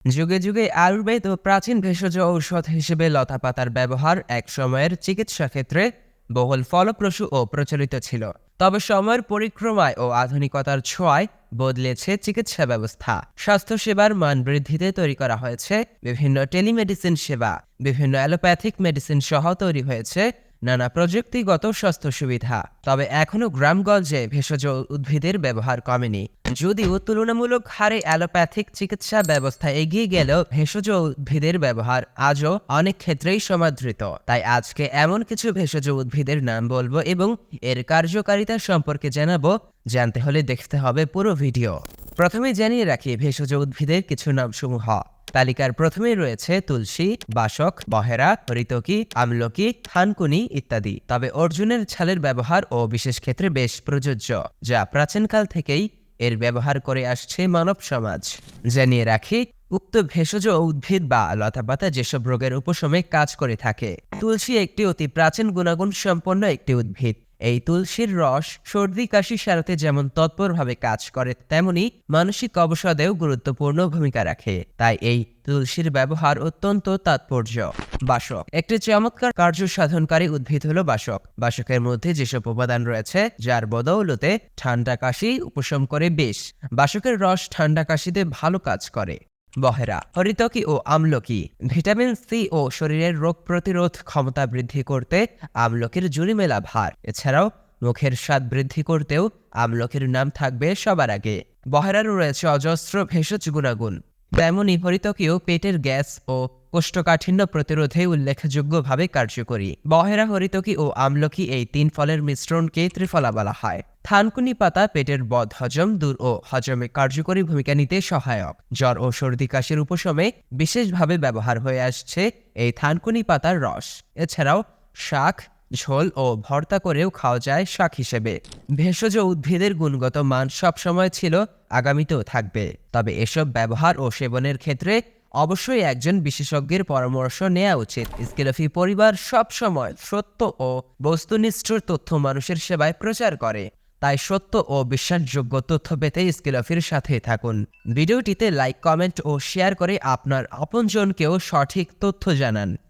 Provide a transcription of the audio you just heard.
যুগে যুগে আয়ুর্বেদ ও প্রাচীন ভেষজ ঔষধ হিসেবে লতাপাতার ব্যবহার এক সময়ের চিকিৎসা ক্ষেত্রে বহুল ফলপ্রসূ ও প্রচলিত ছিল। তবে সময়ের পরিক্রমায় ও আধুনিকতার ছোঁয়ায় বদলেছে চিকিৎসা ব্যবস্থা। স্বাস্থ্যসেবার মান বৃদ্ধিতে তৈরি করা হয়েছে বিভিন্ন টেলিমেডিসিন সেবা, বিভিন্ন অ্যালোপ্যাথিক মেডিসিন সহ তৈরি হয়েছে নানা প্রযুক্তিগত স্বাস্থ্য সুবিধা। তবে এখনো গ্রামগঞ্জে ভেষজ উদ্ভিদের ব্যবহার কমেনি। যদিও তুলনামূলক হারে অ্যালোপ্যাথিক চিকিৎসা ব্যবস্থা এগিয়ে গেলেও ভেষজ উদ্ভিদের ব্যবহার আজও অনেক ক্ষেত্রেই সমাদৃত। তাই আজকে এমন কিছু ভেষজ উদ্ভিদের নাম বলবো এবং এর কার্যকারিতা সম্পর্কে জানাবো। জানতে হলে দেখতে হবে পুরো ভিডিও। প্রথমে জানিয়ে রাখি ভেষজ উদ্ভিদের কিছু নামসমূহ। তালিকার প্রথমেই রয়েছে তুলসী, বাসক, বহেরা, হরিতকি, আমলকি, থানকুনি ইত্যাদি। তবে অর্জুনের ছালের ব্যবহার ও বিশেষ ক্ষেত্রে বেশ প্রযোজ্য, যা প্রাচীনকাল থেকেই এর ব্যবহার করে আসছে মানব সমাজ। জানিয়ে রাখি, উক্ত ভেষজ উদ্ভিদ বা লতাপাতা যেসব রোগের উপশমে কাজ করে থাকে। তুলসী একটি অতি প্রাচীন গুণাগুণ সম্পন্ন একটি উদ্ভিদ। এই তুলসীর রস সর্দি কাশি সারাতে যেমন তৎপরভাবে কাজ করে, তেমনি মানসিক অবসাদেও গুরুত্বপূর্ণ ভূমিকা রাখে। তাই এই তুলসীর ব্যবহার অত্যন্ত তাৎপর্য। বাসক একটি চমৎকার কার্য সাধনকারী উদ্ভিদ হলো বাসক। বাসকের মধ্যে যেসব উপাদান রয়েছে যার বদৌলতে ঠান্ডা কাশি উপশম করে বেশ। বাসকের রস ঠান্ডা কাশিতে ভালো কাজ করে। বহেরা, হরিতকি ও আমলকি ভিটামিন সি ও শরীরের রোগ প্রতিরোধ ক্ষমতা বৃদ্ধি করতে আমলকির জুড়ি মেলা ভার। এছাড়াও মুখের স্বাদ বৃদ্ধি করতেও আমলকির নাম থাকবে সবার আগে। বহেরার রয়েছে অজস্র ভেষজ গুণাগুণ। তেমনি হরিতকিও পেটের গ্যাস ও কোষ্ঠকাঠিন্য প্রতিরোধে উল্লেখযোগ্যভাবে কার্যকরী। বহেরা, হরিতকি ও আমলকি এই তিন ফলের মিশ্রণকে ত্রিফলা বলা হয়। থানকুনি পাতা পেটের বদহজম দূর ও হজমে কার্যকরী ভূমিকা নিতে সহায়ক। জ্বর ও সর্দি কাশির উপশমে বিশেষভাবে ব্যবহার হয়ে আসছে এই থানকুনি পাতার রস। এছাড়াও শাক, ঝোল ও ভর্তা করেও খাওয়া যায় শাক হিসেবে। ভেষজ উদ্ভিদের গুণগত মান সবসময় ছিল, আগামীতেও থাকবে। তবে এসব ব্যবহার ও সেবনের ক্ষেত্রে অবশ্যই একজন বিশেষজ্ঞের পরামর্শ নেওয়া উচিত। স্কেলফি পরিবার সবসময় সত্য ও বস্তুনিষ্ঠ তথ্য মানুষের সেবায় প্রচার করে। তাই সত্য ও বিশ্বাসযোগ্য তথ্য পেতে স্কেলফির সাথে থাকুন। ভিডিওটিতে লাইক, কমেন্ট ও শেয়ার করে আপনার আপনজনকেও সঠিক তথ্য জানান।